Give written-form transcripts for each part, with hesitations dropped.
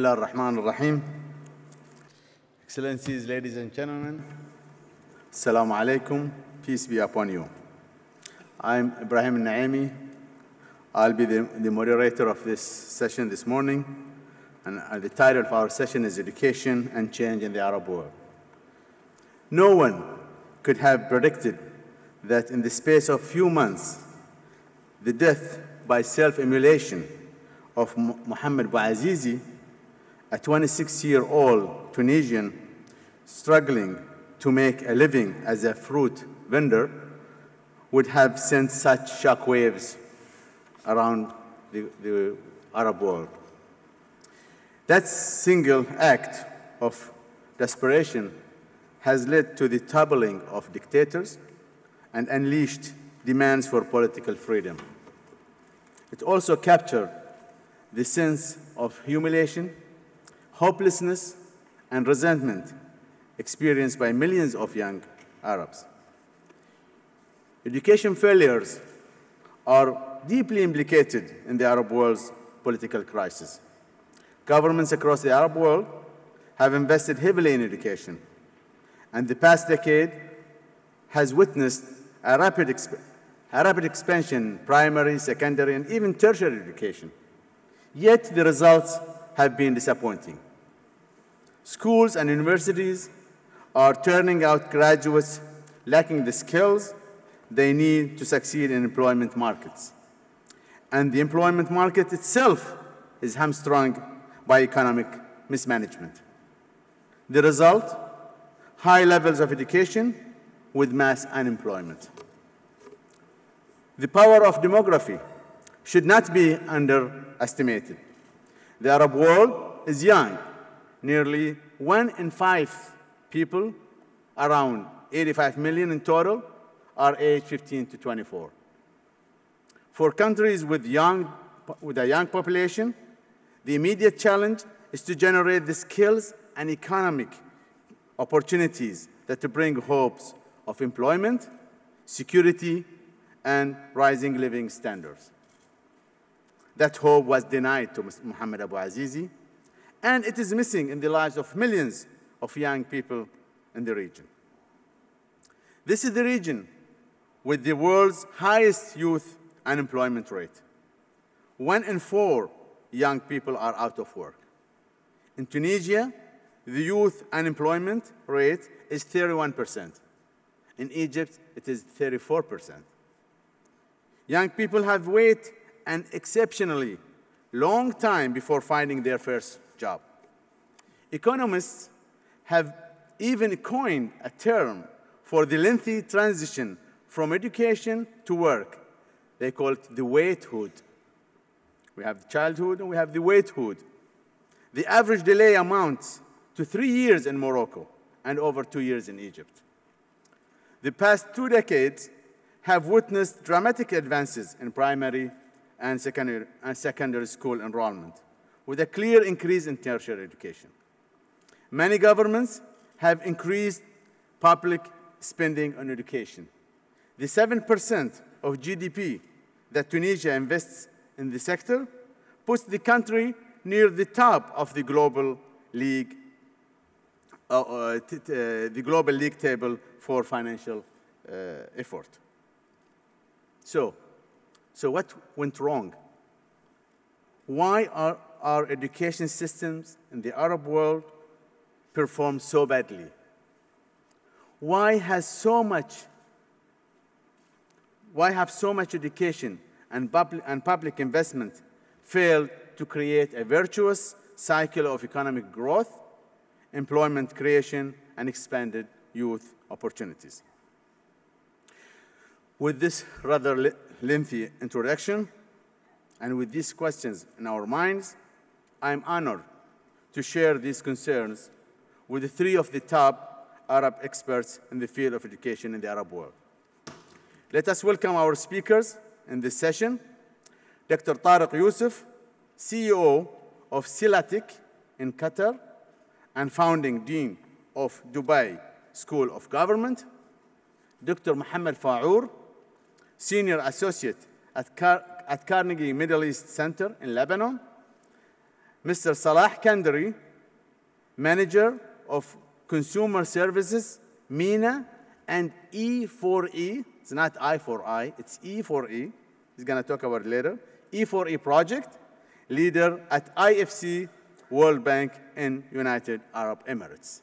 Bismillah ar-Rahman ar-Rahim. Excellencies, ladies and gentlemen, Assalamu alaikum, peace be upon you. I'm Ibrahim Naimi. I'll be the moderator of this session this morning, and the title of our session is Education and Change in the Arab World. No one could have predicted that in the space of few months, the death by self-immolation of Mohammed Bouazizi, a 26-year-old Tunisian struggling to make a living as a fruit vendor, would have sent such shockwaves around the Arab world. That single act of desperation has led to the toppling of dictators and unleashed demands for political freedom. It also captured the sense of humiliation, hopelessness, and resentment experienced by millions of young Arabs. Education failures are deeply implicated in the Arab world's political crisis. Governments across the Arab world have invested heavily in education, and the past decade has witnessed a rapid expansion in primary, secondary, and even tertiary education. Yet the results have been disappointing. Schools and universities are turning out graduates lacking the skills they need to succeed in employment markets. And the employment market itself is hamstrung by economic mismanagement. The result? High levels of education with mass unemployment. The power of demography should not be underestimated. The Arab world is young. Nearly 1 in 5 people, around 85 million in total, are aged 15 to 24. For countries with a young population, the immediate challenge is to generate the skills and economic opportunities that bring hopes of employment, security, and rising living standards. That hope was denied to Mohammed Bouazizi, and it is missing in the lives of millions of young people in the region. This is the region with the world's highest youth unemployment rate. 1 in 4 young people are out of work. In Tunisia, the youth unemployment rate is 31%. In Egypt, it is 34%. Young people have waited an exceptionally long time before finding their first job. Economists have even coined a term for the lengthy transition from education to work. They call it the waithood. We have childhood and we have the waithood. The average delay amounts to 3 years in Morocco and over 2 years in Egypt. The past 2 decades have witnessed dramatic advances in primary and secondary school enrollment, with a clear increase in tertiary education. Many governments have increased public spending on education. The 7% of GDP that Tunisia invests in the sector puts the country near the top of the global league table for financial effort. So what went wrong? Why are our education systems in the Arab world perform so badly? Why have so much education and public investment failed to create a virtuous cycle of economic growth, employment creation, and expanded youth opportunities? With this rather lengthy introduction, and with these questions in our minds, I'm honored to share these concerns with 3 of the top Arab experts in the field of education in the Arab world. Let us welcome our speakers in this session: Dr. Tariq Youssef, CEO of Silatic in Qatar and founding Dean of Dubai School of Government; Dr. Mohammed Faour, Senior Associate at Carnegie Middle East Center in Lebanon; Mr. Salah Kandari, Manager of Consumer Services, MENA, and E4E. It's not I4I, it's E4E. He's going to talk about it later. E4E project, leader at IFC World Bank in United Arab Emirates.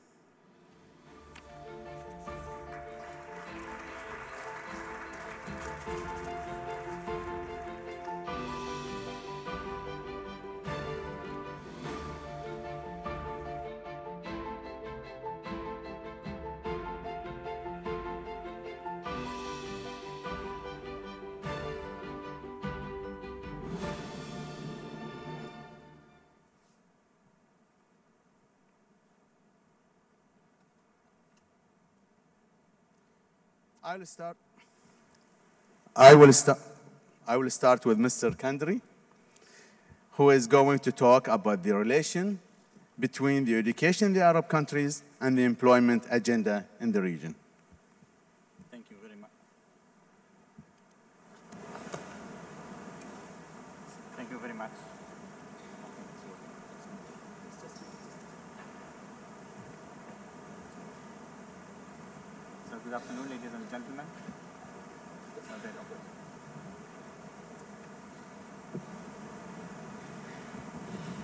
I will start with Mr. Kandari, who is going to talk about the relation between the education in the Arab countries and the employment agenda in the region. Thank you very much. Thank you very much. So good afternoon, ladies and gentlemen.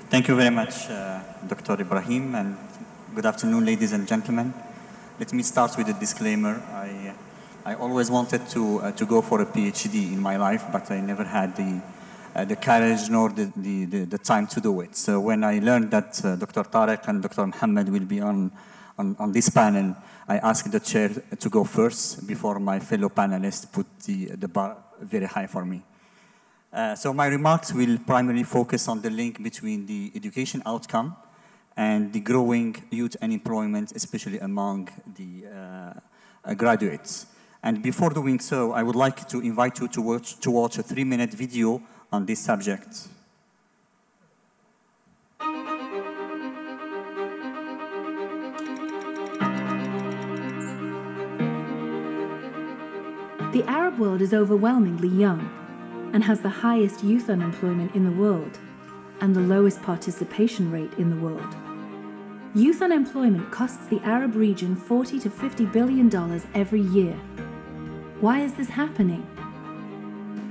Thank you very much, Dr. Ibrahim, and good afternoon, ladies and gentlemen. Let me start with a disclaimer. I always wanted to go for a PhD in my life, but I never had the courage nor the time to do it. So when I learned that Dr. Tariq and Dr. Muhammad will be on this panel, I asked the chair to go first before my fellow panelists put the bar very high for me. So my remarks will primarily focus on the link between the education outcome and the growing youth unemployment, especially among the graduates. And before doing so, I would like to invite you to watch a 3-minute video on this subject. The Arab world is overwhelmingly young and has the highest youth unemployment in the world and the lowest participation rate in the world. Youth unemployment costs the Arab region $40 to $50 billion every year. Why is this happening?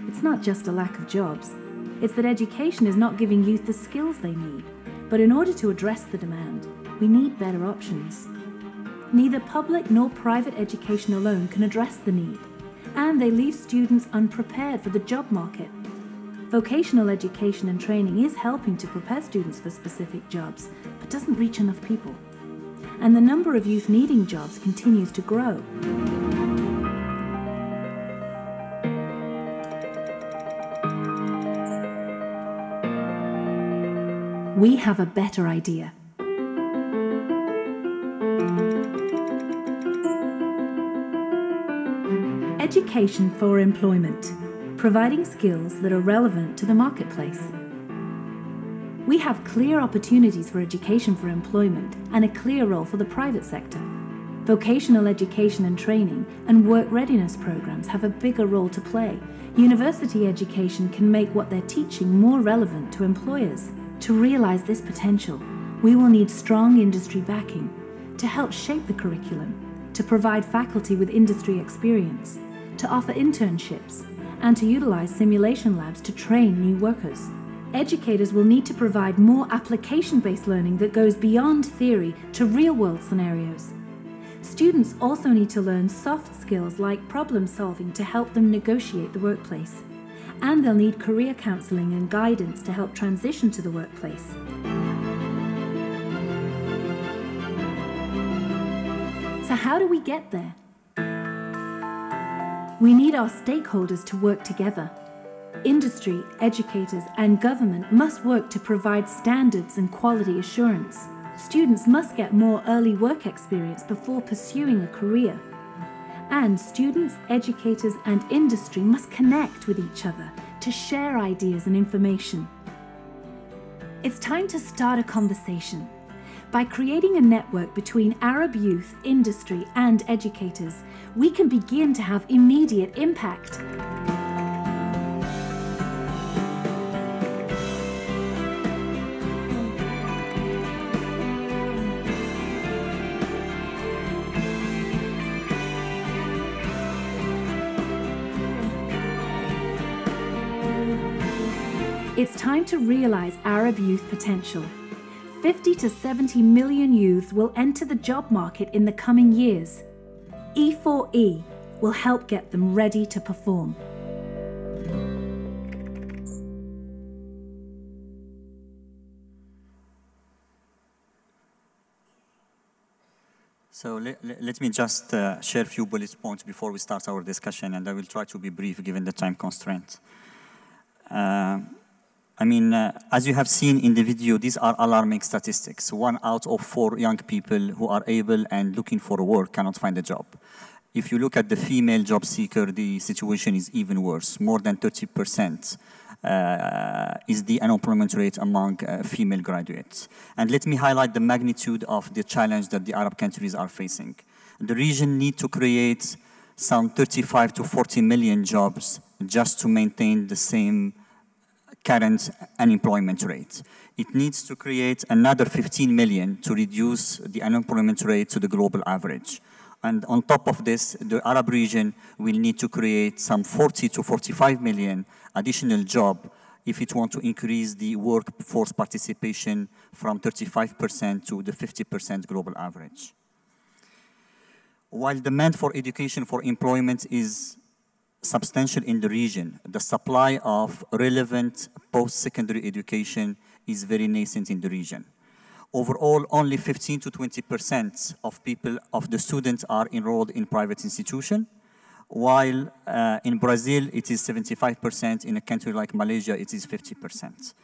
It's not just a lack of jobs. It's that education is not giving youth the skills they need. But in order to address the demand, we need better options. Neither public nor private education alone can address the need, and they leave students unprepared for the job market. Vocational education and training is helping to prepare students for specific jobs, but doesn't reach enough people. And the number of youth needing jobs continues to grow. We have a better idea. Education for employment, providing skills that are relevant to the marketplace. We have clear opportunities for education for employment and a clear role for the private sector. Vocational education and training and work readiness programs have a bigger role to play. University education can make what they're teaching more relevant to employers. To realize this potential, we will need strong industry backing to help shape the curriculum, to provide faculty with industry experience, to offer internships, and to utilize simulation labs to train new workers. Educators will need to provide more application-based learning that goes beyond theory to real-world scenarios. Students also need to learn soft skills like problem-solving to help them negotiate the workplace. And they'll need career counseling and guidance to help transition to the workplace. So how do we get there? We need our stakeholders to work together. Industry, educators, and government must work to provide standards and quality assurance. Students must get more early work experience before pursuing a career. And students, educators, and industry must connect with each other to share ideas and information. It's time to start a conversation. By creating a network between Arab youth, industry, and educators, we can begin to have immediate impact. It's time to realize Arab youth potential. 50 to 70 million youths will enter the job market in the coming years. E4E will help get them ready to perform. So let me just share a few bullet points before we start our discussion, and I will try to be brief given the time constraint. As you have seen in the video, these are alarming statistics. 1 out of 4 young people who are able and looking for work cannot find a job. If you look at the female job seeker, the situation is even worse. More than 30% is the unemployment rate among female graduates. And let me highlight the magnitude of the challenge that the Arab countries are facing. The region needs to create some 35 to 40 million jobs just to maintain the same current unemployment rate. It needs to create another 15 million to reduce the unemployment rate to the global average. And on top of this, the Arab region will need to create some 40 to 45 million additional jobs if it wants to increase the workforce participation from 35% to the 50% global average. While demand for education for employment is substantial in the region, the supply of relevant post-secondary education is very nascent in the region. Overall, only 15 to 20% of the students are enrolled in private institutions, while in Brazil it is 75%, in a country like Malaysia it is 50%.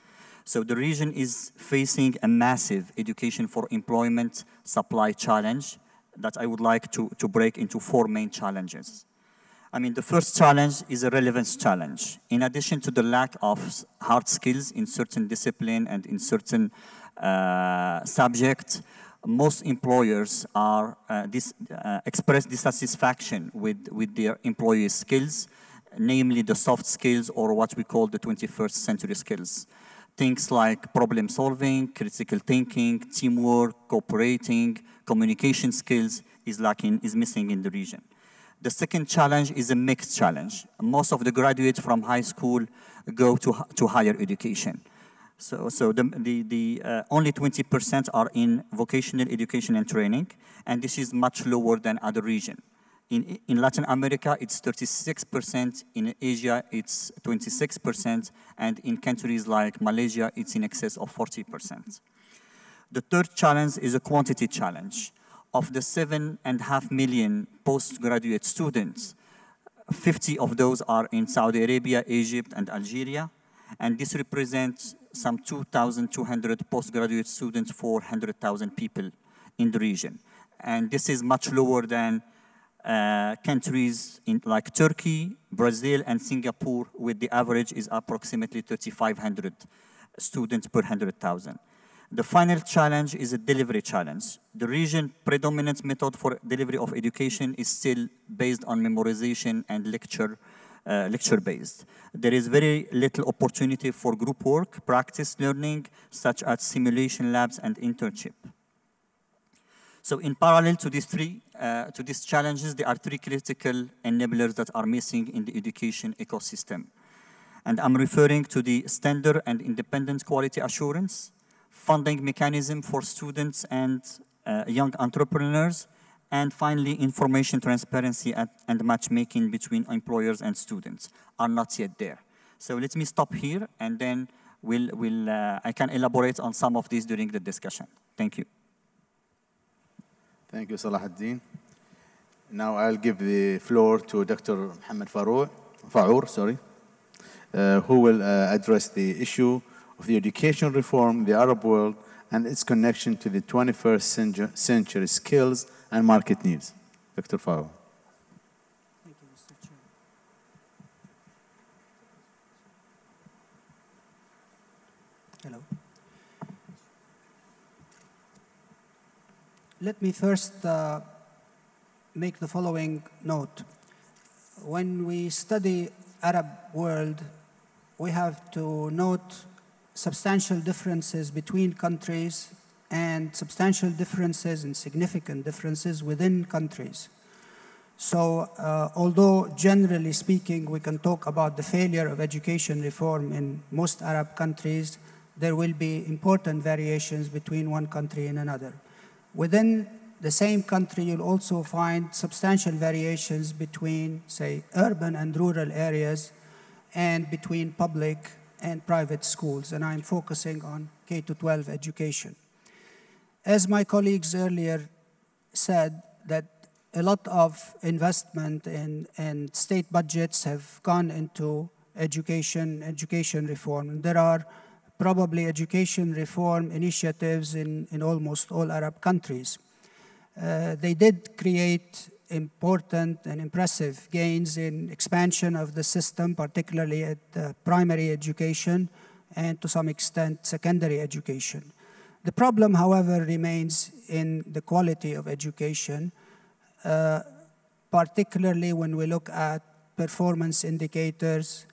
So the region is facing a massive education for employment supply challenge that I would like to break into 4 main challenges. The first challenge is a relevance challenge. In addition to the lack of hard skills in certain discipline and in certain subjects, most employers express dissatisfaction with their employees' skills, namely the soft skills, or what we call the 21st century skills. Things like problem solving, critical thinking, teamwork, cooperating, communication skills is missing in the region. The second challenge is a mixed challenge. Most of the graduates from high school go to higher education. So only 20% are in vocational education and training, and this is much lower than other regions. In Latin America, it's 36%, in Asia, it's 26%, and in countries like Malaysia, it's in excess of 40%. The third challenge is a quantity challenge. Of the 7.5 million postgraduate students, 50 of those are in Saudi Arabia, Egypt, and Algeria, and this represents some 2,200 postgraduate students for 100,000 people in the region. And this is much lower than countries like Turkey, Brazil, and Singapore, where the average is approximately 3,500 students per 100,000. The final challenge is a delivery challenge. The region's predominant method for delivery of education is still based on memorization and lecture-based. There is very little opportunity for group work, practice learning, such as simulation labs and internship. So in parallel to these challenges, there are 3 critical enablers that are missing in the education ecosystem. And I'm referring to the standard and independent quality assurance, funding mechanism for students and young entrepreneurs, and finally, information transparency and matchmaking between employers and students are not yet there. So let me stop here, and then I can elaborate on some of these during the discussion. Thank you. Thank you, Salahuddin. Now I'll give the floor to Dr. Mohammed Faour, who will address the issue of the education reform in the Arab world and its connection to the 21st century skills and market needs. Dr. Faour. Thank you, Mr. Chair. Hello. Let me first make the following note. When we study Arab world, we have to note substantial differences between countries and substantial differences and significant differences within countries. So although generally speaking we can talk about the failure of education reform in most Arab countries, there will be important variations between one country and another. Within the same country, you'll also find substantial variations between, say, urban and rural areas, and between public and private schools, and I'm focusing on K-12 education. As my colleagues earlier said, that a lot of investment and state budgets have gone into education reform. There are probably education reform initiatives in almost all Arab countries. They did create important and impressive gains in expansion of the system, particularly at primary education and to some extent secondary education. The problem, however, remains in the quality of education, particularly when we look at performance indicators,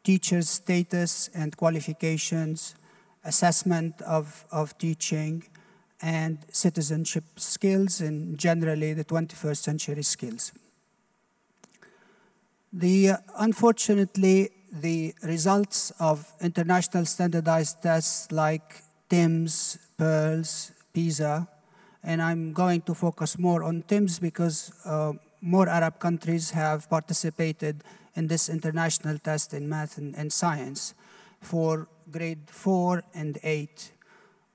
teachers' status and qualifications, assessment of teaching, and citizenship skills, and generally the 21st century skills. Unfortunately, the results of international standardized tests like TIMSS, PEARLS, PISA, and I'm going to focus more on TIMSS because more Arab countries have participated in this international test in math and science for grade 4 and 8.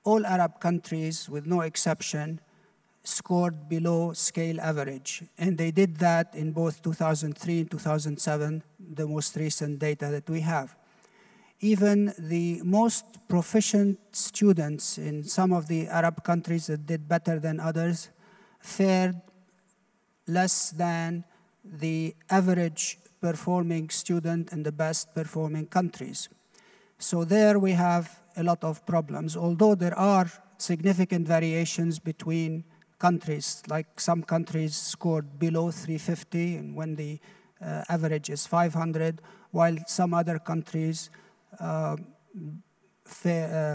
All Arab countries, with no exception, scored below scale average. And they did that in both 2003 and 2007, the most recent data that we have. Even the most proficient students in some of the Arab countries that did better than others fared less than the average performing student in the best performing countries. So there we have a lot of problems, although there are significant variations between countries, like some countries scored below 350 and when the average is 500, while some other countries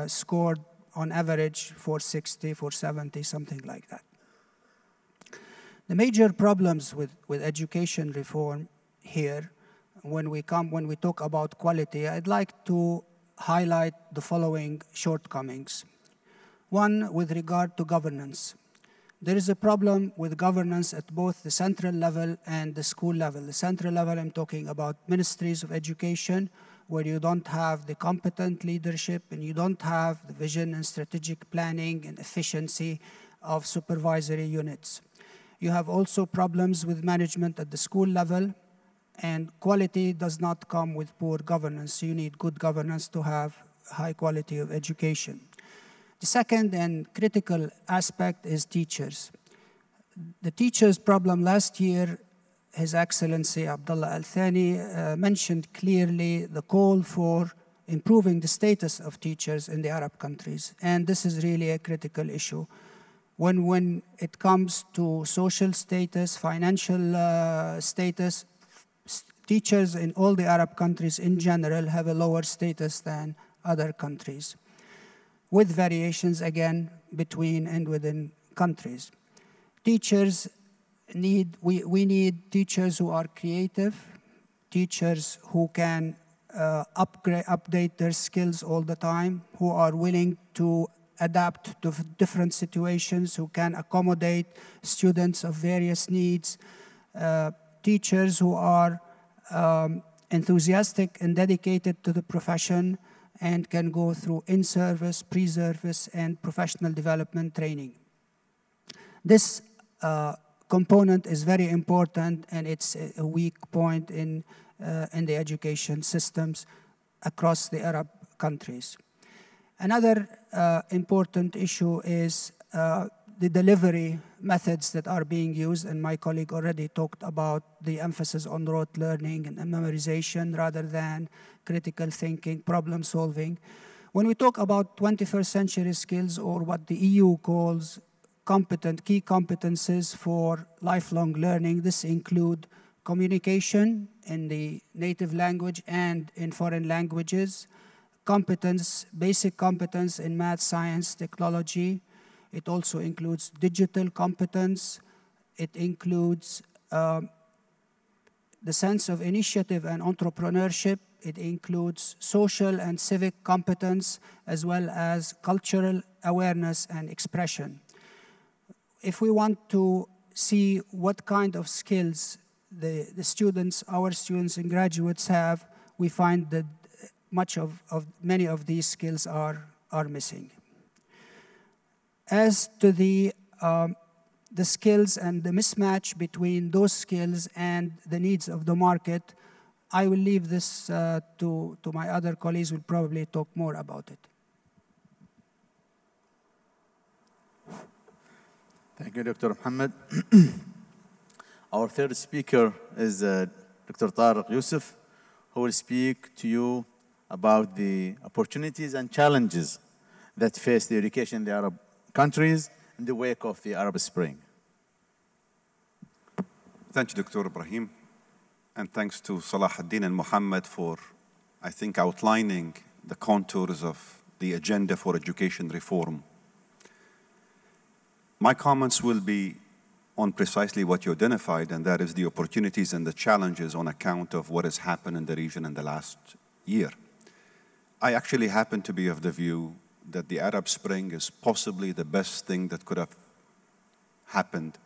scored on average 460, 470, something like that. The major problems with education reform here, when we talk about quality, I'd like to highlight the following shortcomings. One, with regard to governance. There is a problem with governance at both the central level and the school level. The central level, I'm talking about ministries of education, where you don't have the competent leadership and you don't have the vision and strategic planning and efficiency of supervisory units. You have also problems with management at the school level, and quality does not come with poor governance. You need good governance to have high quality of education. The second and critical aspect is teachers. The teachers' problem last year, His Excellency Abdullah Al-Thani mentioned clearly the call for improving the status of teachers in the Arab countries. And this is really a critical issue. When it comes to social status, financial status, teachers in all the Arab countries in general have a lower status than other countries, with variations again between and within countries. Teachers we need teachers who are creative, teachers who can update their skills all the time, who are willing to adapt to different situations, who can accommodate students of various needs, teachers who are enthusiastic and dedicated to the profession and can go through in-service, pre-service, and professional development training. This component is very important, and it's a weak point in the education systems across the Arab countries. Another important issue is the delivery methods that are being used, and my colleague already talked about the emphasis on rote learning and memorization rather than critical thinking, problem solving. When we talk about 21st century skills, or what the EU calls key competences for lifelong learning, this include communication in the native language and in foreign languages, basic competence in math, science, technology. It also includes digital competence, It includes the sense of initiative and entrepreneurship. It includes social and civic competence, as well as cultural awareness and expression. If we want to see what kind of skills our students and graduates have, we find that many of these skills are missing. As to the skills and the mismatch between those skills and the needs of the market, I will leave this to my other colleagues who will probably talk more about it. Thank you, Dr. Muhammad. Our third speaker is Dr. Tariq Youssef, who will speak to you about the opportunities and challenges that face the education in the Arab countries in the wake of the Arab Spring. Thank you, Dr. Ibrahim. And thanks to Salah ad-Din and Muhammad for, I think, outlining the contours of the agenda for education reform. My comments will be on precisely what you identified, and that is the opportunities and the challenges on account of what has happened in the region in the last year. I actually happen to be of the view that the Arab Spring is possibly the best thing that could have happened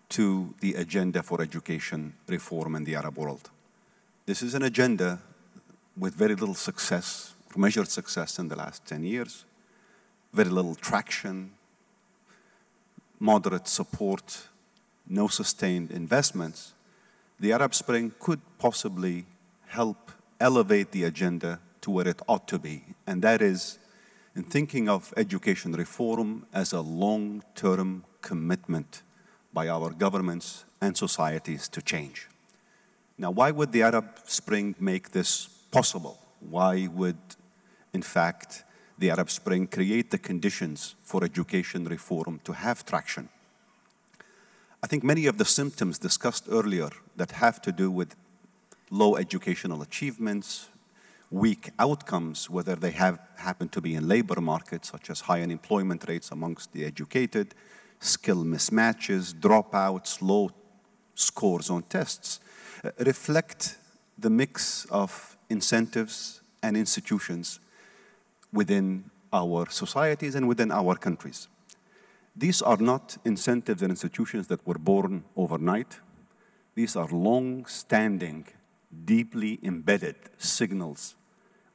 to the agenda for education reform in the Arab world. This is an agenda with very little success, measured success in the last 10 years, very little traction, moderate support, no sustained investments. The Arab Spring could possibly help elevate the agenda to where it ought to be, and that is in thinking of education reform as a long-term commitment by our governments and societies to change. Now, why would the Arab Spring make this possible? Why would, in fact, the Arab Spring create the conditions for education reform to have traction? I think many of the symptoms discussed earlier that have to do with low educational achievements, weak outcomes, whether they happen to be in labor markets, such as high unemployment rates amongst the educated, skill mismatches, dropouts, low scores on tests, reflect the mix of incentives and institutions within our societies and within our countries. These are not incentives and institutions that were born overnight. These are long-standing, deeply embedded signals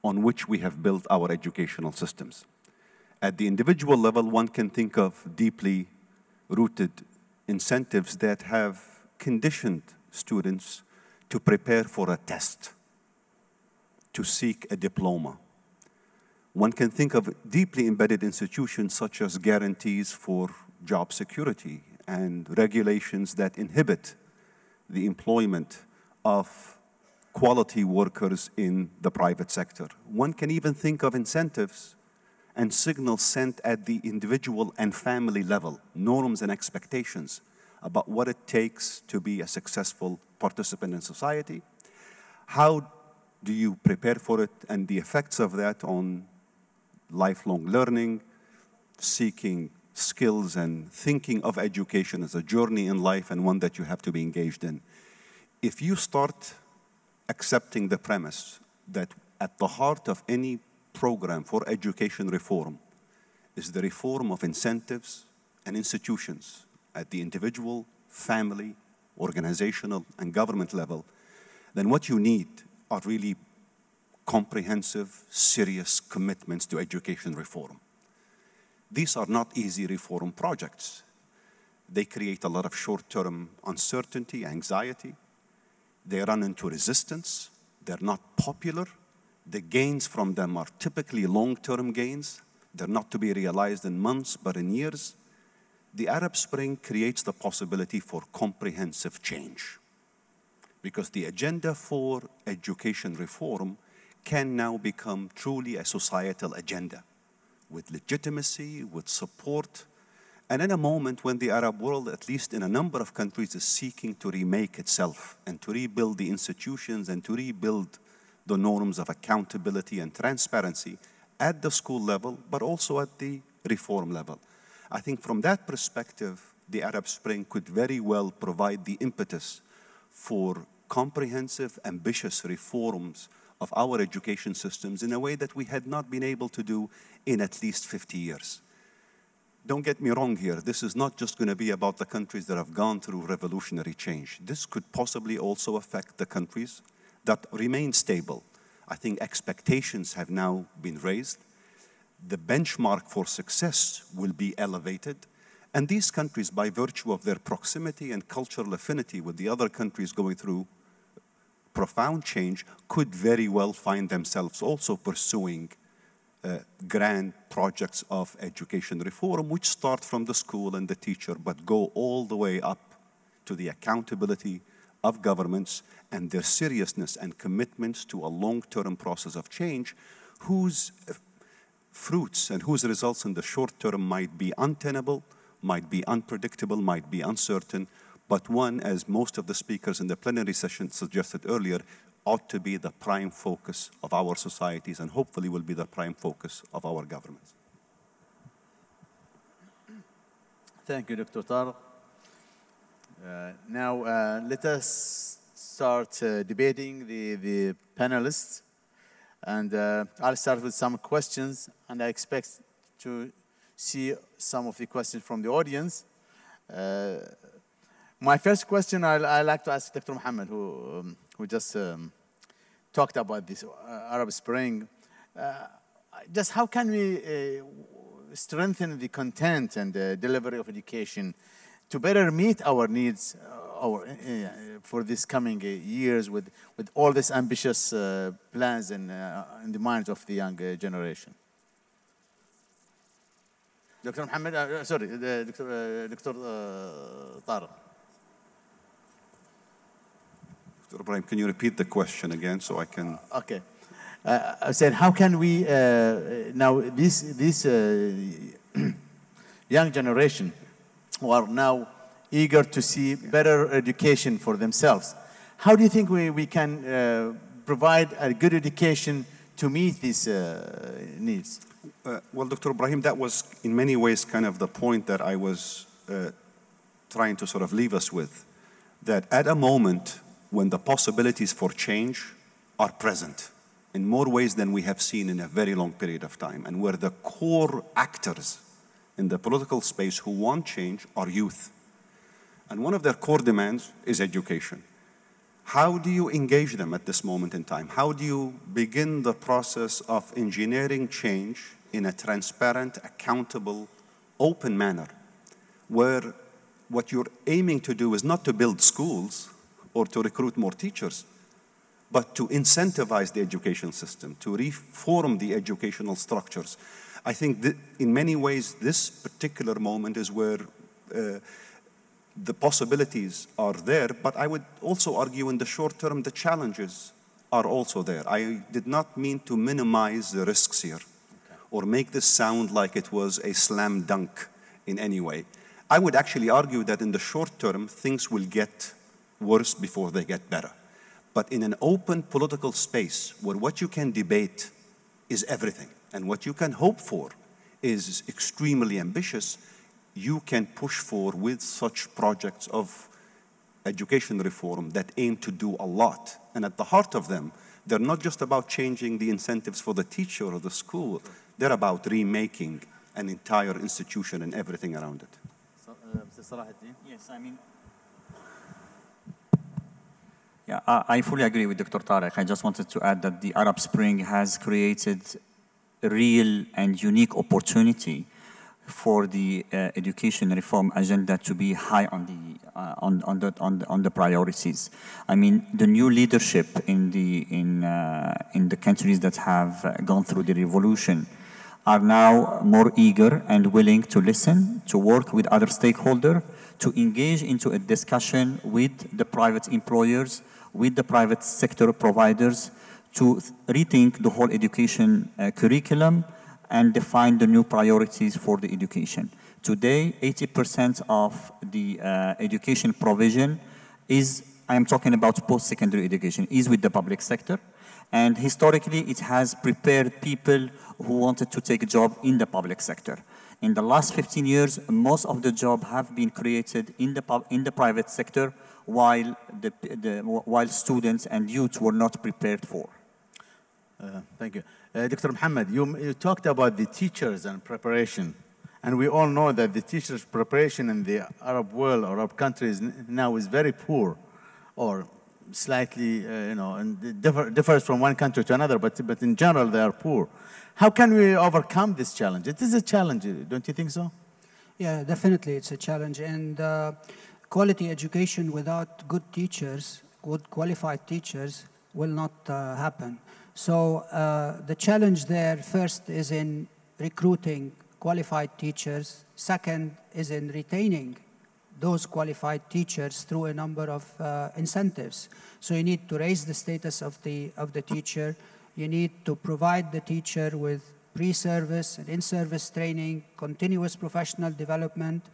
on which we have built our educational systems. At the individual level, one can think of deeply rooted incentives that have conditioned students to prepare for a test, to seek a diploma. One can think of deeply embedded institutions such as guarantees for job security and regulations that inhibit the employment of quality workers in the private sector. One can even think of incentives and signals sent at the individual and family level, norms and expectations about what it takes to be a successful participant in society. How do you prepare for it, and the effects of that on lifelong learning, seeking skills, and thinking of education as a journey in life and one that you have to be engaged in. If you start accepting the premise that at the heart of any program for education reform is the reform of incentives and institutions at the individual, family, organizational, and government level, then what you need are really comprehensive, serious commitments to education reform. These are not easy reform projects. They create a lot of short-term uncertainty, anxiety. They run into resistance. They're not popular. The gains from them are typically long-term gains. They're not to be realized in months, but in years. The Arab Spring creates the possibility for comprehensive change, because the agenda for education reform can now become truly a societal agenda with legitimacy, with support, and in a moment when the Arab world, at least in a number of countries, is seeking to remake itself and to rebuild the institutions and to rebuild the norms of accountability and transparency at the school level, but also at the reform level. I think from that perspective, the Arab Spring could very well provide the impetus for comprehensive, ambitious reforms of our education systems in a way that we had not been able to do in at least 50 years. Don't get me wrong here. This is not just going to be about the countries that have gone through revolutionary change. This could possibly also affect the countries that remain stable. I think expectations have now been raised. The benchmark for success will be elevated. And these countries, by virtue of their proximity and cultural affinity with the other countries going through profound change, could very well find themselves also pursuing grand projects of education reform, which start from the school and the teacher, but go all the way up to the accountability of governments and their seriousness and commitments to a long-term process of change, whose fruits and whose results in the short term might be untenable, might be unpredictable, might be uncertain, but one, as most of the speakers in the plenary session suggested earlier, ought to be the prime focus of our societies and hopefully will be the prime focus of our governments. Thank you, Dr. Tariq. Now, let us start debating the panelists. And I'll start with some questions, and I expect to see some of the questions from the audience. My first question I'd like to ask Dr. Mohammed, who just talked about this Arab Spring. Just how can we strengthen the content and the delivery of education to better meet our needs for this coming years with all these ambitious plans in the minds of the young generation? Dr. Mohammed, sorry, Dr. Tariq. Dr. Ibrahim, can you repeat the question again so I can... Okay. I said, how can we, now this young generation who are now eager to see better education for themselves, how do you think we can provide a good education to meet these needs? Well, Dr. Ibrahim, that was in many ways kind of the point that I was trying to sort of leave us with, that at a moment when the possibilities for change are present in more ways than we have seen in a very long period of time, and where the core actors in the political space who want change are youth. And one of their core demands is education. How do you engage them at this moment in time? How do you begin the process of engineering change in a transparent, accountable, open manner, where what you're aiming to do is not to build schools or to recruit more teachers, but to incentivize the education system, to reform the educational structures? I think that in many ways, this particular moment is where the possibilities are there, but I would also argue in the short term, the challenges are also there. I did not mean to minimize the risks here or make this sound like it was a slam dunk in any way. I would actually argue that in the short term, things will get worse before they get better. But in an open political space where what you can debate is everything and what you can hope for is extremely ambitious, you can push for with such projects of education reform that aim to do a lot. And at the heart of them, they're not just about changing the incentives for the teacher or the school, they're about remaking an entire institution and everything around it. Yes, I mean, yeah, I fully agree with Dr. Tariq. I just wanted to add that the Arab Spring has created a real and unique opportunity for the education reform agenda to be high on the priorities. I mean, the new leadership in the countries that have gone through the revolution are now more eager and willing to listen, to work with other stakeholders, to engage into a discussion with the private employers, with the private sector providers, to rethink the whole education curriculum and define the new priorities for the education. Today, 80% of the education provision is, I am talking about post-secondary education, is with the public sector. And historically, it has prepared people who wanted to take a job in the public sector. In the last 15 years, most of the jobs have been created in the private sector, while while students and youth were not prepared for. Thank you. Dr. Muhammad, you talked about the teachers and preparation. And we all know that the teachers' preparation in the Arab world or Arab countries now is very poor, or slightly, and differs from one country to another, but in general they are poor. How can we overcome this challenge? It is a challenge, don't you think so? Yeah, definitely it's a challenge. And quality education without good teachers, good qualified teachers, will not happen. So the challenge there first is in recruiting qualified teachers. Second is in retaining those qualified teachers through a number of incentives. So you need to raise the status of the teacher. You need to provide the teacher with pre-service and in-service training, continuous professional development.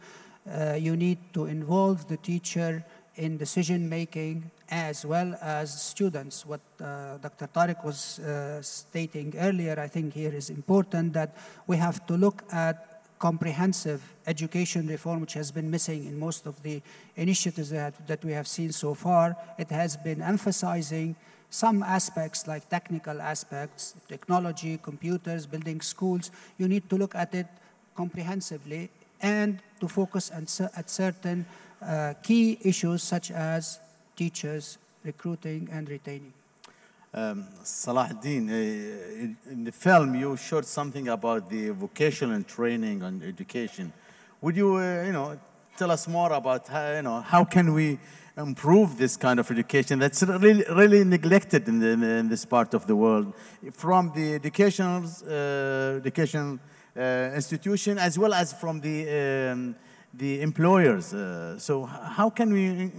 You need to involve the teacher in decision-making as well as students. What Dr. Tariq was stating earlier, I think here is important, that we have to look at comprehensive education reform, which has been missing in most of the initiatives that we have seen so far. It has been emphasizing some aspects like technical aspects, technology, computers, building schools. You need to look at it comprehensively and to focus at certain key issues such as teachers, recruiting, and retaining. Salah Din, in the film you showed something about the vocational training and education. Would you, tell us more about how can we improve this kind of education that's really neglected in this part of the world, from the education institution as well as from the employers. So how can we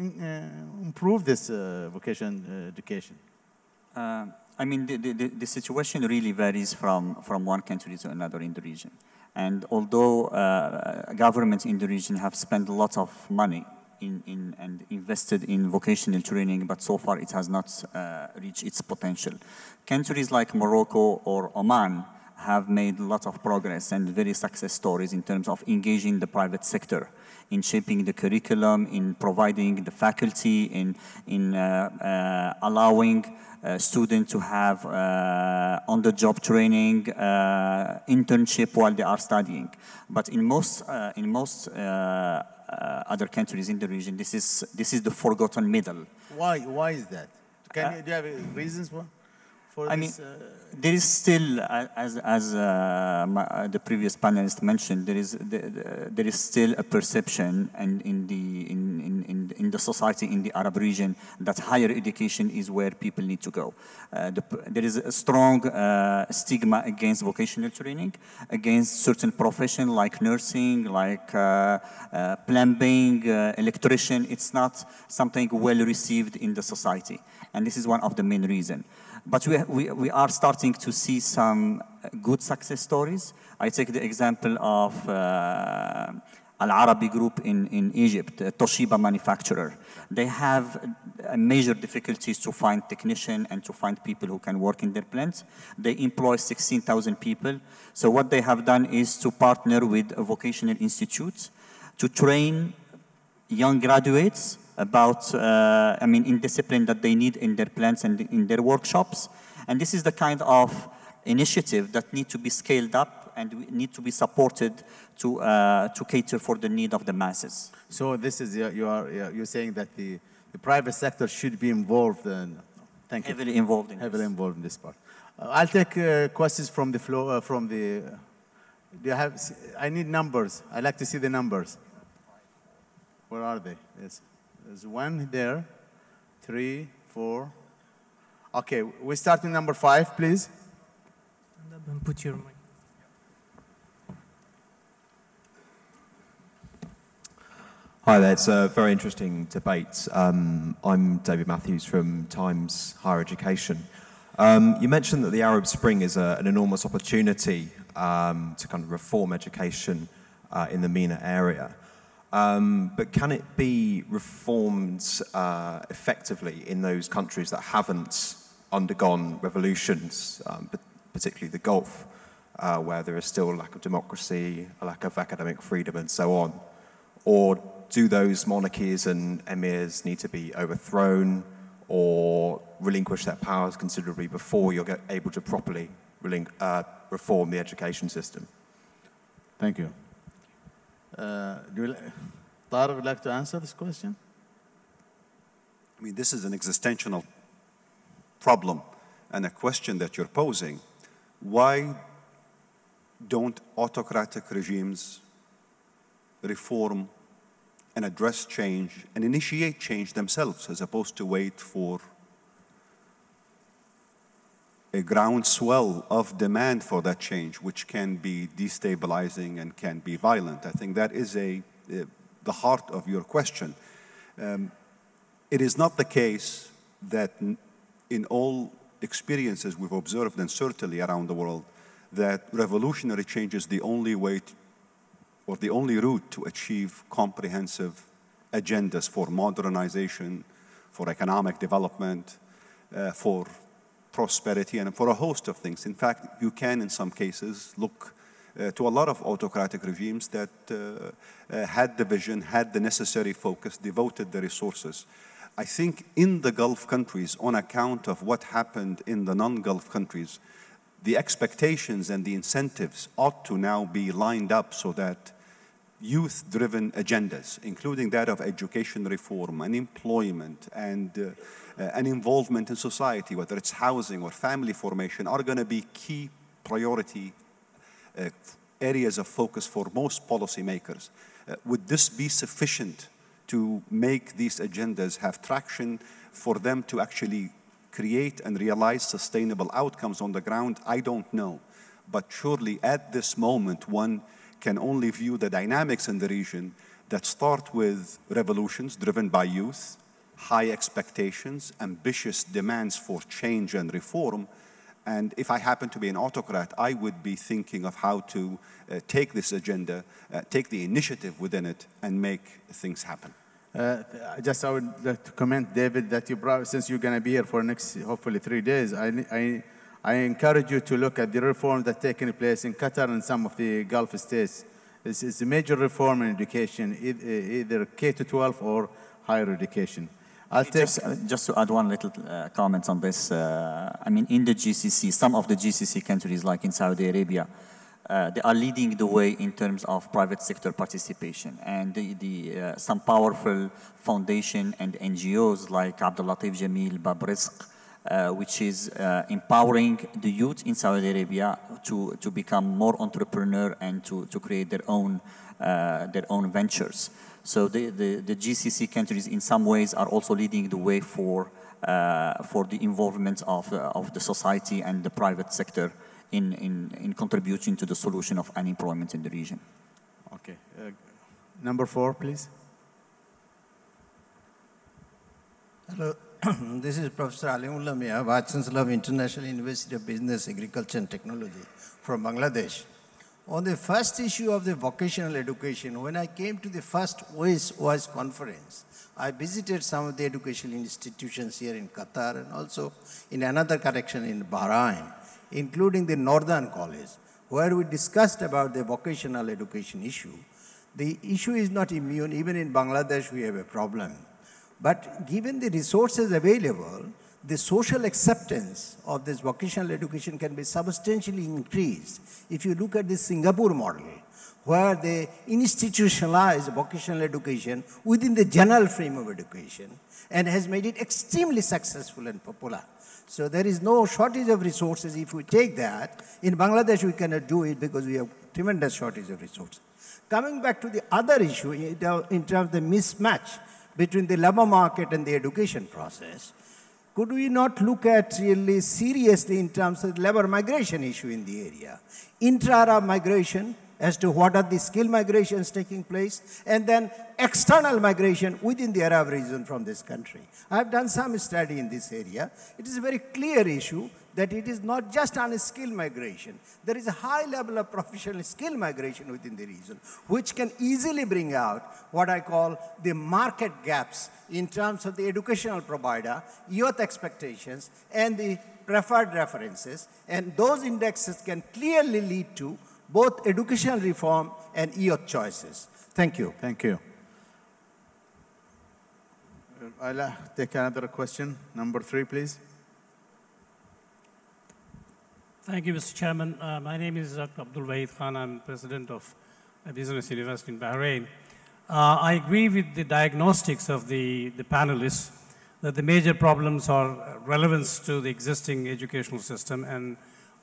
improve this vocational education? I mean, the situation really varies from one country to another in the region. And although governments in the region have spent a lot of money and invested in vocational training, but so far it has not reached its potential. Countries like Morocco or Oman have made a lot of progress and very success stories in terms of engaging the private sector, in shaping the curriculum, in providing the faculty, in allowing students to have on-the-job training, internship while they are studying. But in most other countries in the region, this is the forgotten middle. Why is that? Do you have reasons for I mean, there is still, as the previous panelist mentioned, there is still a perception in the society in the Arab region that higher education is where people need to go. There is a strong stigma against vocational training, against certain professions like nursing, like plumbing, electrician. It's not something well received in the society, and this is one of the main reasons. But we are starting to see some good success stories. I take the example of Al-Arabi Group in Egypt, a Toshiba manufacturer. They have major difficulties to find technicians and to find people who can work in their plants. They employ 16,000 people. So what they have done is to partner with a vocational institute to train young graduates about, in discipline that they need in their plants and in their workshops. And this is the kind of initiative that need to be scaled up and need to be supported to cater for the need of the masses. So this is, you're saying that the private sector should be involved in, thank you. Heavily involved in Heavily involved in this part. I'll take questions from the floor, do you have, I need numbers. I like to see the numbers. Where are they? Yes. There's one there, 3, 4. Okay, we start with number 5, please. Put your mic. Hi there, it's a very interesting debate. I'm David Matthews from Times Higher Education. You mentioned that the Arab Spring is an enormous opportunity to kind of reform education in the MENA area. But can it be reformed effectively in those countries that haven't undergone revolutions, particularly the Gulf where there is still a lack of democracy, a lack of academic freedom, and so on? Or do those monarchies and emirs need to be overthrown or relinquish their powers considerably before you're able to properly reform the education system? Thank you. Tariq would like to answer this question? I mean, this is an existential problem and a question that you're posing. Why don't autocratic regimes reform and address change and initiate change themselves as opposed to wait for a groundswell of demand for that change, which can be destabilizing and can be violent? I think that is the heart of your question. It is not the case that in all experiences we've observed, and certainly around the world, that revolutionary change is the only way or the only route to achieve comprehensive agendas for modernization, for economic development, for prosperity, and for a host of things. In fact, you can, in some cases, look to a lot of autocratic regimes that had the vision, had the necessary focus, devoted the resources. I think in the Gulf countries, on account of what happened in the non-Gulf countries, the expectations and the incentives ought to now be lined up so that youth-driven agendas, including that of education reform and employment and an involvement in society, whether it's housing or family formation, are going to be key priority areas of focus for most policymakers. Would this be sufficient to make these agendas have traction for them to actually create and realize sustainable outcomes on the ground? I don't know. But surely at this moment, one can only view the dynamics in the region that start with revolutions driven by youth, high expectations, ambitious demands for change and reform. And if I happen to be an autocrat, I would be thinking of how to take this agenda, take the initiative within it, and make things happen. I would like to comment, David, that you brought, since you're going to be here for next, hopefully, 3 days, I encourage you to look at the reforms that are taking place in Qatar and some of the Gulf states. It's a major reform in education, either K-12 or higher education. Just to add one little comment on this. I mean, in the GCC, some of the GCC countries, like in Saudi Arabia, they are leading the way in terms of private sector participation. And some powerful foundation and NGOs like Abdul Latif Jameel Bab Rizq, which is empowering the youth in Saudi Arabia to become more entrepreneur and to create their own ventures. So the GCC countries in some ways are also leading the way for the involvement of the society and the private sector in contributing to the solution of unemployment in the region. Okay. Number 4, please. Hello. This is Professor Alimullah Mia, Vice Chancellor of International University of Business, Agriculture and Technology from Bangladesh. On the first issue of the vocational education, when I came to the first OIS conference, I visited some of the educational institutions here in Qatar and also in another correction in Bahrain, including the Northern College, where we discussed about the vocational education issue. The issue is not immune. Even in Bangladesh, we have a problem. But given the resources available, the social acceptance of this vocational education can be substantially increased. If you look at the Singapore model, where they institutionalize vocational education within the general frame of education and has made it extremely successful and popular. So there is no shortage of resources. If we take that, in Bangladesh we cannot do it because we have tremendous shortage of resources. Coming back to the other issue in terms of the mismatch between the labor market and the education process, could we not look at really seriously in terms of the labor migration issue in the area? Intra-Arab migration as to what are the skill migrations taking place, and then external migration within the Arab region from this country. I've done some study in this area. It is a very clear issue that it is not just on a skill migration. There is a high level of professional skill migration within the region, which can easily bring out what I call the market gaps in terms of the educational provider, youth expectations, and the preferred references. And those indexes can clearly lead to both educational reform and youth choices. Thank you. Thank you. I'll take another question. Number 3, please. Thank you, Mr. Chairman. My name is Dr. Abdul Wahid Khan. I'm president of a business university in Bahrain. I agree with the diagnostics of the panelists that the major problems are relevance to the existing educational system, and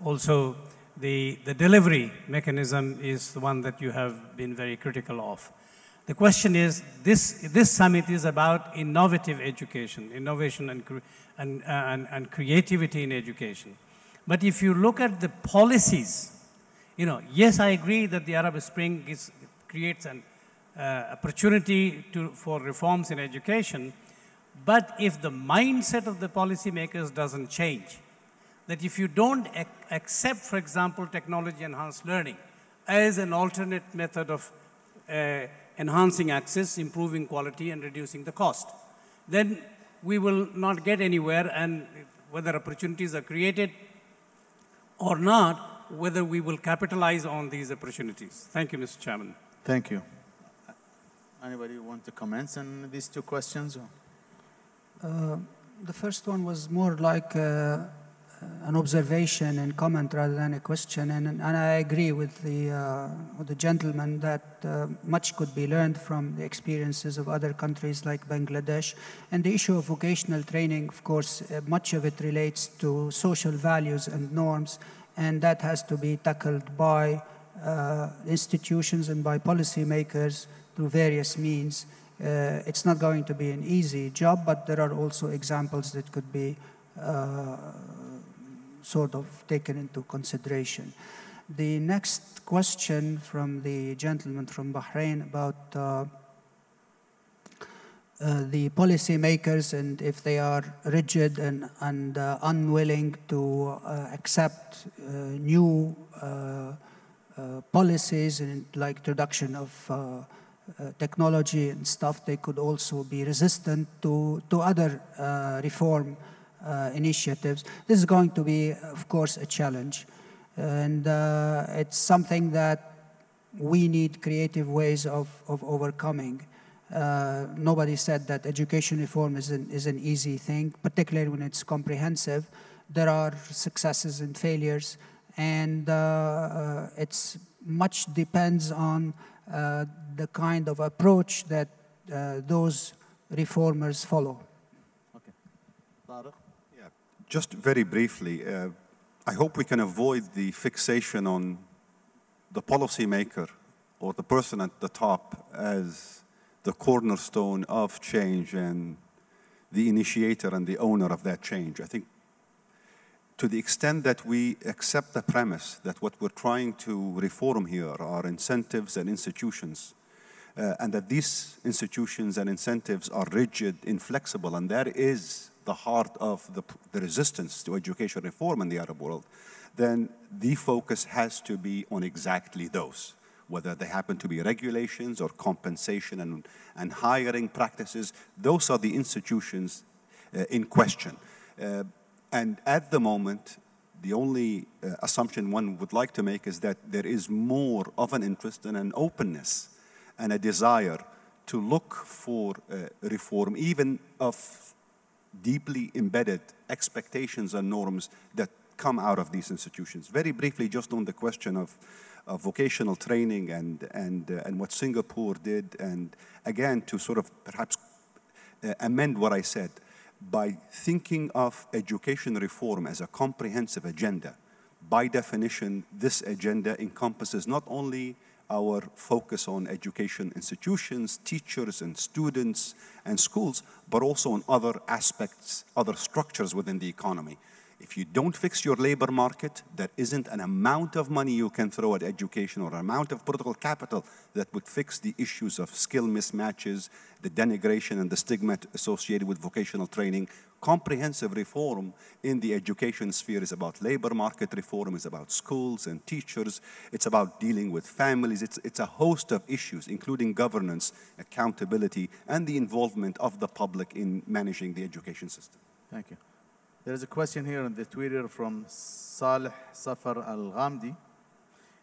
also the delivery mechanism is the one that you have been very critical of. The question is, this summit is about innovative education, innovation and creativity in education. But if you look at the policies, yes, I agree that the Arab Spring creates an opportunity for reforms in education, but if the mindset of the policymakers doesn't change, that if you don't accept, for example, technology-enhanced learning as an alternate method of enhancing access, improving quality, and reducing the cost, then we will not get anywhere, and whether opportunities are created or not, whether we will capitalize on these opportunities. Thank you, Mr. Chairman. Thank you. Anybody want to comment on these 2 questions? The first one was more like an observation and comment rather than a question, and I agree with the gentleman that much could be learned from the experiences of other countries like Bangladesh. And the issue of vocational training, of course, much of it relates to social values and norms, and that has to be tackled by institutions and by policymakers through various means. It's not going to be an easy job, but there are also examples that could be sort of taken into consideration. The next question from the gentleman from Bahrain about the policymakers and if they are rigid and unwilling to accept new policies and like introduction of technology and stuff, they could also be resistant to other reform initiatives. This is going to be, of course, a challenge. And it's something that we need creative ways of overcoming. Nobody said that education reform is an easy thing, particularly when it's comprehensive. There are successes and failures, and it's much depends on the kind of approach that those reformers follow. Okay. Tariq? Yeah, just very briefly, I hope we can avoid the fixation on the policymaker or the person at the top as the cornerstone of change and the initiator and the owner of that change. I think to the extent that we accept the premise that what we're trying to reform here are incentives and institutions, and that these institutions and incentives are rigid, inflexible, and that is the heart of the resistance to education reform in the Arab world, then the focus has to be on exactly those, whether they happen to be regulations or compensation and hiring practices. Those are the institutions in question. And at the moment, the only assumption one would like to make is that there is more of an interest and an openness and a desire to look for reform, even of deeply embedded expectations and norms that come out of these institutions. Very briefly, just on the question of vocational training and what Singapore did, and again, to sort of perhaps amend what I said, by thinking of education reform as a comprehensive agenda, by definition, this agenda encompasses not only our focus on education institutions, teachers and students and schools, but also on other aspects, other structures within the economy. If you don't fix your labor market, there isn't an amount of money you can throw at education or an amount of political capital that would fix the issues of skill mismatches, the denigration and the stigma associated with vocational training. Comprehensive reform in the education sphere is about labor market reform, it's about schools and teachers, it's about dealing with families, it's a host of issues, including governance, accountability, and the involvement of the public in managing the education system. Thank you. There is a question here on the Twitter from Saleh Safar Al-Ghamdi.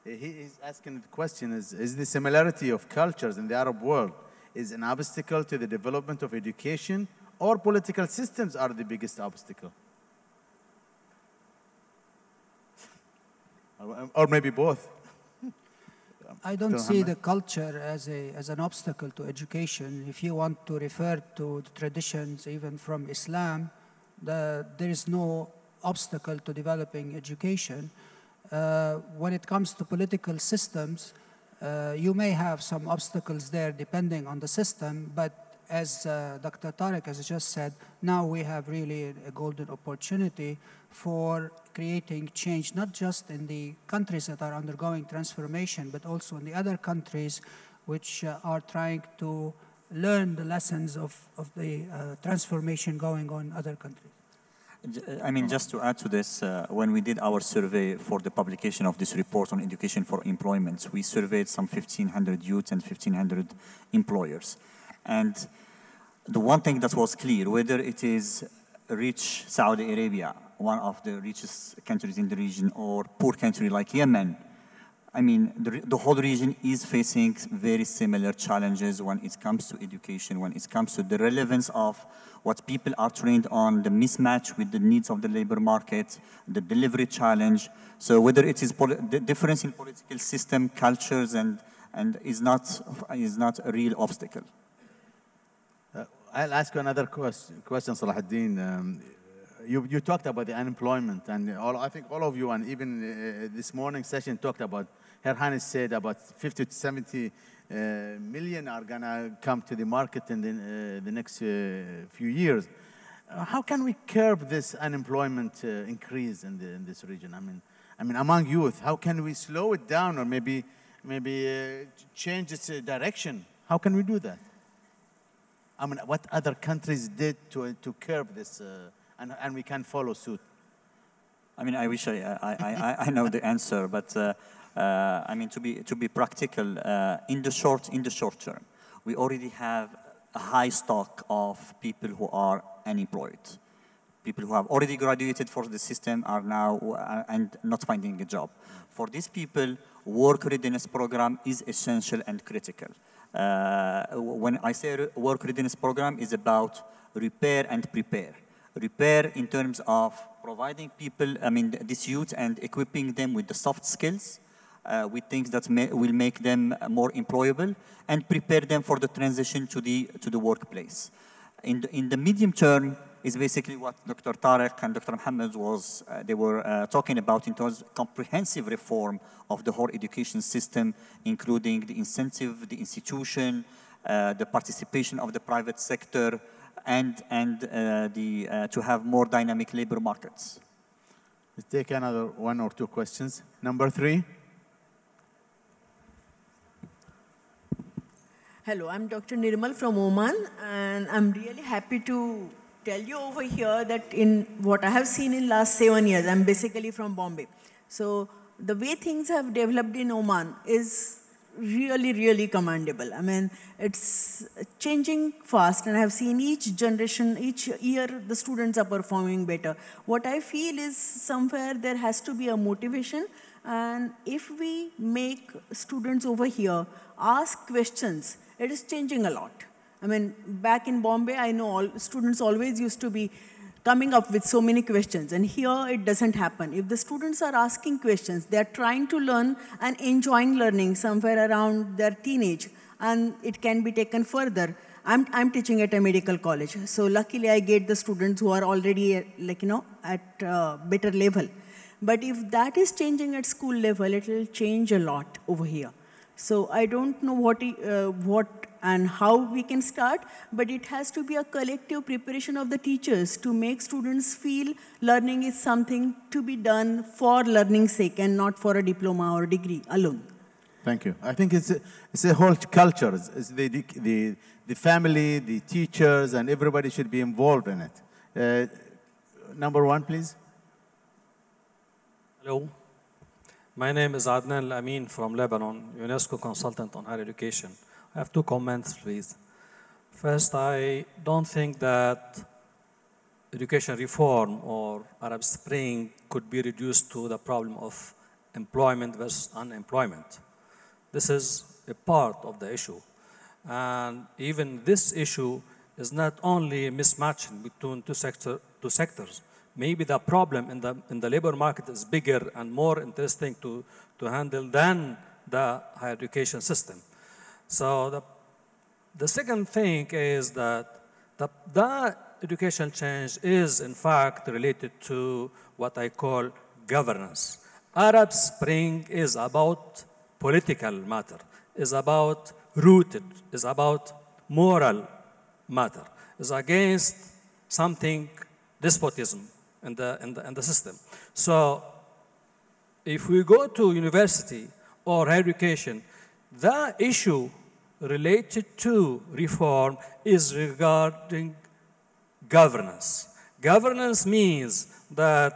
He is asking the question is the similarity of cultures in the Arab world is an obstacle to the development of education, or political systems are the biggest obstacle? Or maybe both. I don't see the culture as an obstacle to education. If you want to refer to the traditions, even from Islam, there is no obstacle to developing education. When it comes to political systems, you may have some obstacles there depending on the system, but as Dr. Tariq has just said, now we have really a golden opportunity for creating change, not just in the countries that are undergoing transformation, but also in the other countries which are trying to learn the lessons of the transformation going on in other countries. I mean, just to add to this, when we did our survey for the publication of this report on education for employment, we surveyed some 1,500 youth and 1,500 employers. And the one thing that was clear, whether it is rich Saudi Arabia, one of the richest countries in the region, or poor country like Yemen, I mean, the whole region is facing very similar challenges when it comes to education, when it comes to the relevance of what people are trained on, the mismatch with the needs of the labor market, the delivery challenge. So whether it is the difference in political system, cultures, and is not a real obstacle. I'll ask you another question, Salahuddin. You talked about the unemployment, and I think all of you, and even this morning session talked about, Her Highness said about 50 to 70 million are going to come to the market in the next few years. How can we curb this unemployment increase in this region? I mean, among youth, how can we slow it down, or maybe change its direction? How can we do that? I mean, what other countries did to curb this, and we can follow suit? I mean, I wish I know the answer, but I mean, to be practical, in the short term, we already have a high stock of people who are unemployed. People who have already graduated for the system are now and not finding a job. For these people, work readiness program is essential and critical. When I say work readiness program, is about repair and prepare. Repair in terms of providing people, I mean, this youth, and equipping them with the soft skills, with things that will make them more employable, and prepare them for the transition to the workplace. In the medium term is basically what Dr. Tariq and Dr. Mohammed they were talking about in terms of comprehensive reform of the whole education system, including the incentive, the institution, the participation of the private sector, and to have more dynamic labor markets. Let's take another one or two questions. Number 3. Hello, I'm Dr. Nirmal from Oman, and I'm really happy to tell you over here that in what I have seen in last 7 years, I'm basically from Bombay. So the way things have developed in Oman is really, really commendable. I mean, it's changing fast, and I have seen each generation, each year, the students are performing better. What I feel is somewhere there has to be a motivation, and if we make students over here ask questions, it is changing a lot. I mean, back in Bombay, I know all students always used to be coming up with so many questions, and here it doesn't happen. If the students are asking questions, they're trying to learn and enjoying learning somewhere around their teenage, and it can be taken further. I'm teaching at a medical college, so luckily I get the students who are already at better level. But if that is changing at school level, it will change a lot over here. So I don't know what and how we can start, but it has to be a collective preparation of the teachers to make students feel learning is something to be done for learning's sake and not for a diploma or degree alone. Thank you. I think it's a whole culture. It's the family, the teachers, and everybody should be involved in it. Number one, please. Hello. My name is Adnan Al-Amin from Lebanon, UNESCO consultant on higher education. I have 2 comments, please. First, I don't think that education reform or Arab Spring could be reduced to the problem of employment versus unemployment. This is a part of the issue. And even this issue is not only a mismatching between two sectors. Maybe the problem in the labor market is bigger and more interesting to handle than the higher education system. So the second thing is that the educational change is in fact related to what I call governance. Arab Spring is about political matter, is about rooted, is about moral matter, is against something despotism in the system. So if we go to university or higher education, the issue related to reform is regarding governance. Governance means that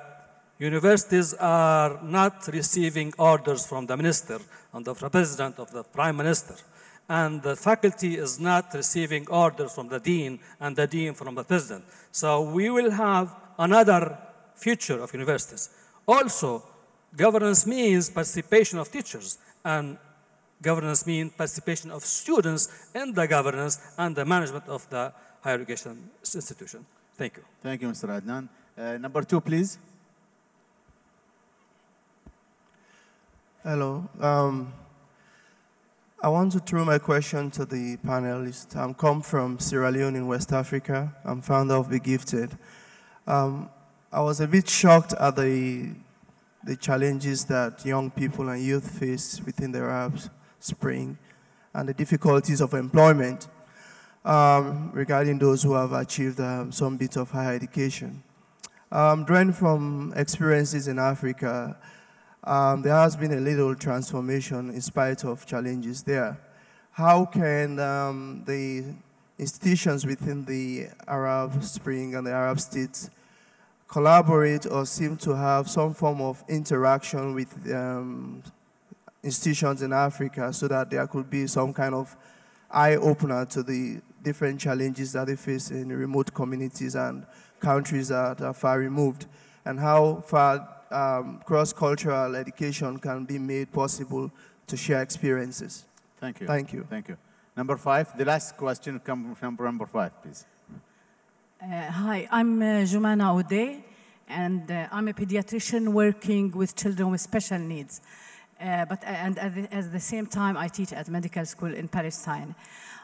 universities are not receiving orders from the minister and the president of the prime minister. And the faculty is not receiving orders from the dean and the dean from the president. So we will have another future of universities. Also, governance means participation of teachers, and governance means participation of students in the governance and the management of the higher education institution. Thank you. Thank you, Mr. Adnan. Number 2, please. Hello. I want to throw my question to the panelists. I'm come from Sierra Leone in West Africa. I'm founder of Be Gifted. I was a bit shocked at the challenges that young people and youth face within the Arab Spring and the difficulties of employment regarding those who have achieved some bit of higher education. Drawing from experiences in Africa, there has been a little transformation in spite of challenges there. How can the institutions within the Arab Spring and the Arab states collaborate or seem to have some form of interaction with institutions in Africa so that there could be some kind of eye-opener to the different challenges that they face in remote communities and countries that are far removed, and how far cross-cultural education can be made possible to share experiences. Thank you. Thank you. Thank you. Number 5, the last question comes from number 5, please. Hi, I'm Jumana Ode, and I'm a pediatrician working with children with special needs. At the same time, I teach at medical school in Palestine.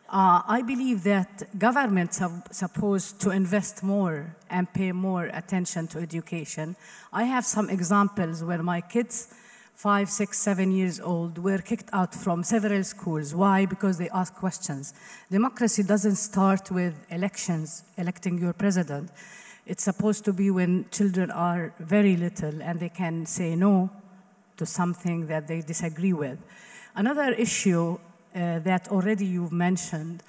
I believe that governments are supposed to invest more and pay more attention to education. I have some examples where my kids, 5, 6, 7 years old, were kicked out from several schools. Why? Because they ask questions. Democracy doesn't start with elections, electing your president. It's supposed to be when children are very little and they can say no to something that they disagree with. Another issue that already you've mentioned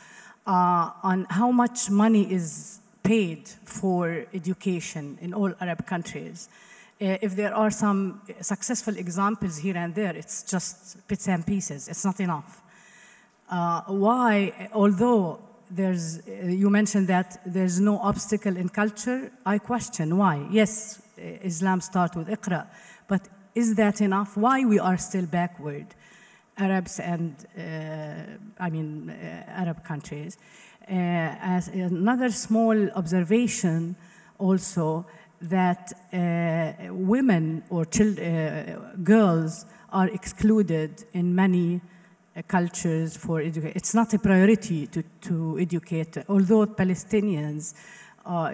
on how much money is paid for education in all Arab countries. If there are some successful examples here and there, it's just bits and pieces. It's not enough. Why, although you mentioned that there's no obstacle in culture, I question why. Yes, Islam starts with Iqra, but is that enough? Why we are still backward, Arabs and, Arab countries? As another small observation also, that women or girls are excluded in many cultures for education. It's not a priority to educate, although Palestinians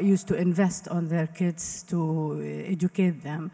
used to invest on their kids to educate them.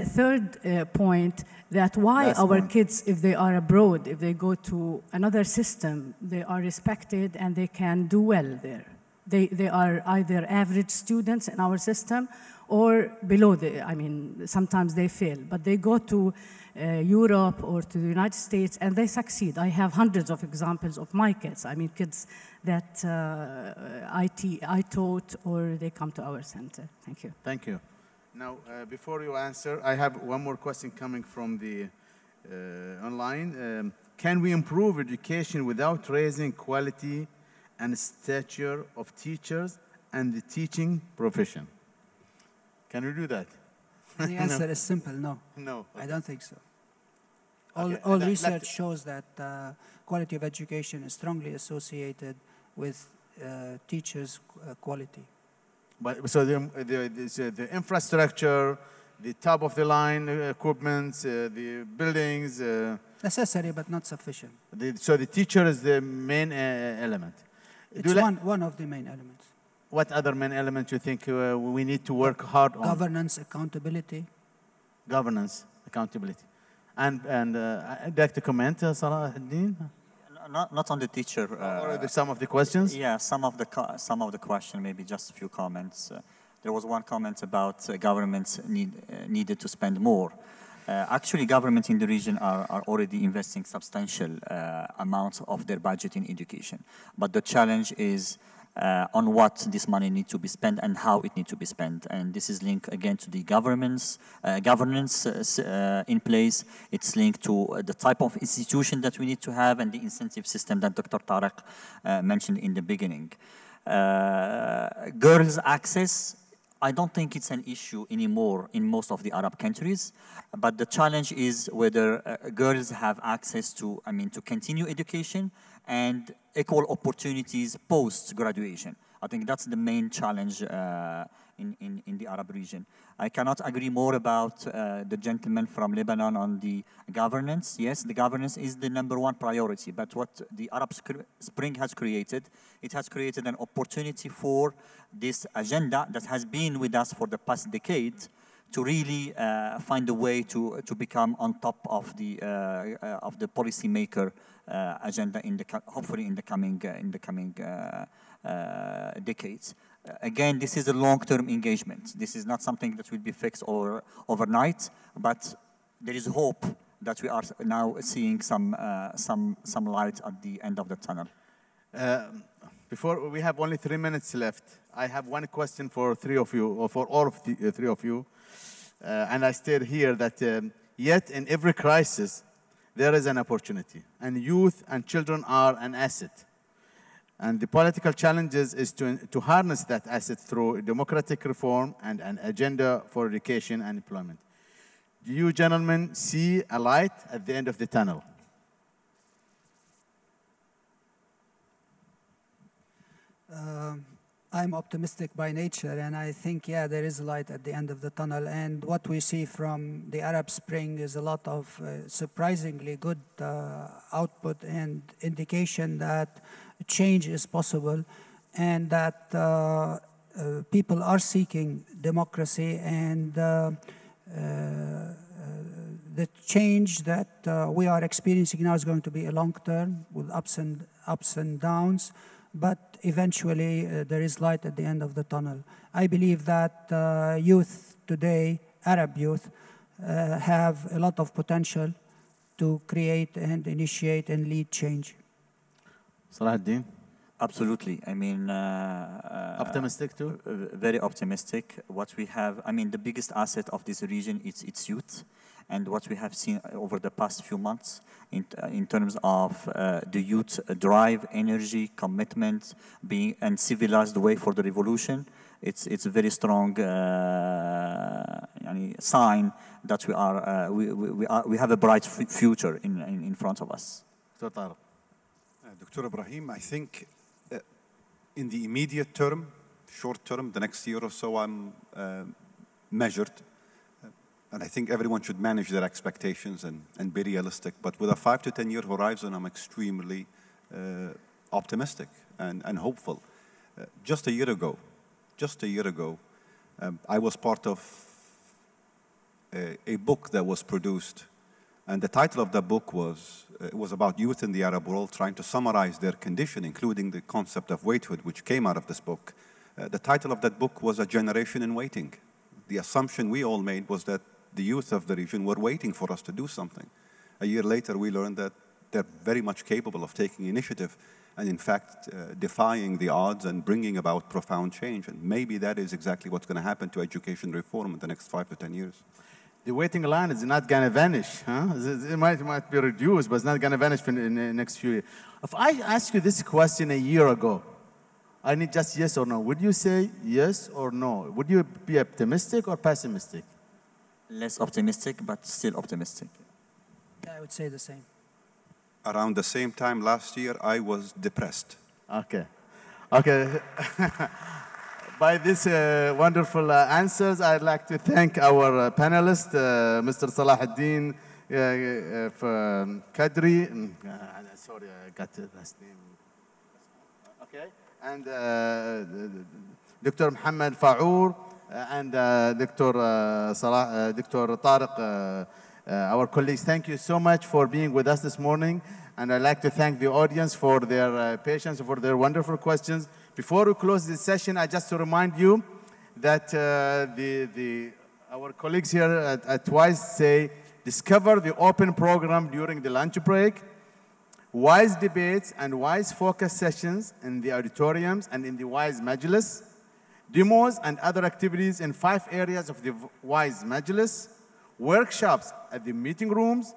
Third point, that why Last our point. kids, if they are abroad, if they go to another system, they are respected and they can do well there. They are either average students in our system or below I mean, sometimes they fail, but they go to Europe or to the United States and they succeed. I have hundreds of examples of my kids. I mean, kids that I taught or they come to our center. Thank you. Thank you. Now, before you answer, I have one more question coming from the online. Can we improve education without raising quality and stature of teachers and the teaching profession? Can we do that? The answer is simple, no. No. I don't think so. Okay, All research shows that quality of education is strongly associated with teachers' quality. But so the infrastructure, the top of the line equipment, the buildings. Necessary but not sufficient. So the teacher is the main element. It's one of the main elements. What other main elements you think we need to work hard on? Governance, accountability. Governance, accountability. And I'd like to comment, Salah Ad-Din? Not on the teacher. Or some of the questions? Yeah, some of the question, maybe just a few comments. There was one comment about governments needed to spend more. Actually, governments in the region are already investing substantial amounts of their budget in education. But the challenge is on what this money needs to be spent and how it needs to be spent. And this is linked again to the governance in place. It's linked to the type of institution that we need to have and the incentive system that Dr. Tariq mentioned in the beginning. Girls' access, I don't think it's an issue anymore in most of the Arab countries, but the challenge is whether girls have access to, to continue education and equal opportunities post-graduation. I think that's the main challenge in the Arab region. I cannot agree more about the gentleman from Lebanon on the governance. Yes, the governance is the #1 priority, but what the Arab Spring has created, it has created an opportunity for this agenda that has been with us for the past decade to really find a way to become on top of the policymaker agenda hopefully in the coming decades. Again, this is a long-term engagement. This is not something that will be fixed overnight, but there is hope that we are now seeing some light at the end of the tunnel. Before we have only 3 minutes left, I have one question for three of you, or for all of the three of you, and I state here that yet in every crisis there is an opportunity, and youth and children are an asset. And the political challenges is to harness that asset through democratic reform and an agenda for education and employment. Do you gentlemen see a light at the end of the tunnel? I'm optimistic by nature, and I think, yeah, there is light at the end of the tunnel. And what we see from the Arab Spring is a lot of surprisingly good output and indication that change is possible, and that people are seeking democracy, and the change that we are experiencing now is going to be a long term with ups and downs, but eventually there is light at the end of the tunnel. I believe that youth today, Arab youth, have a lot of potential to create and initiate and lead change. Salah Ad-Din? Absolutely. Optimistic too? Very optimistic. What we have, the biggest asset of this region is its youth. And what we have seen over the past few months in terms of the youth drive, energy, commitment, and civilized way for the revolution, it's a very strong sign that we have a bright future in front of us. Dr. Ibrahim, I think in the immediate term, short term, the next year or so, I'm measured. And I think everyone should manage their expectations and be realistic. But with a 5 to 10 year horizon, I'm extremely optimistic and hopeful. Just a year ago, I was part of a book that was produced. And the title of the book was, it was about youth in the Arab world, trying to summarize their condition, including the concept of waithood, which came out of this book. The title of that book was A Generation in Waiting. The assumption we all made was that the youth of the region were waiting for us to do something. A year later, we learned that they're very much capable of taking initiative and, in fact, defying the odds and bringing about profound change. And maybe that is exactly what's going to happen to education reform in the next 5 to 10 years. The waiting line is not going to vanish. Huh? It might be reduced, but it's not going to vanish in the next few years. If I ask you this question a year ago, I need just yes or no. Would you say yes or no? Would you be optimistic or pessimistic? Less optimistic, but still optimistic. Yeah, I would say the same. Around the same time last year, I was depressed. Okay. Okay. By these wonderful answers, I'd like to thank our panelist, Mr. Salahuddin Kadri. Sorry, I got the last name. Okay. And Dr. Muhammad Faour and Dr. Tariq, our colleagues. Thank you so much for being with us this morning. And I'd like to thank the audience for their patience, for their wonderful questions. Before we close this session, I just to remind you that our colleagues here at WISE say, discover the open program during the lunch break, WISE debates and WISE focus sessions in the auditoriums and in the WISE Majlis, demos and other activities in 5 areas of the WISE Majlis, workshops at the meeting rooms,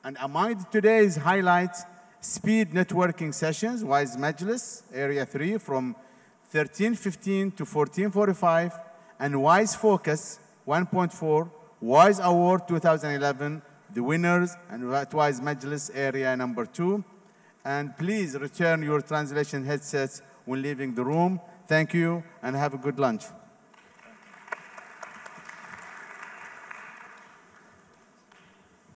and among today's highlights, speed networking sessions, WISE Majlis, Area 3, from 13:15 to 14:45, and WISE Focus 1.4, WISE Award 2011, the winners, and WISE Majlis, Area number 2. And please return your translation headsets when leaving the room. Thank you, and have a good lunch.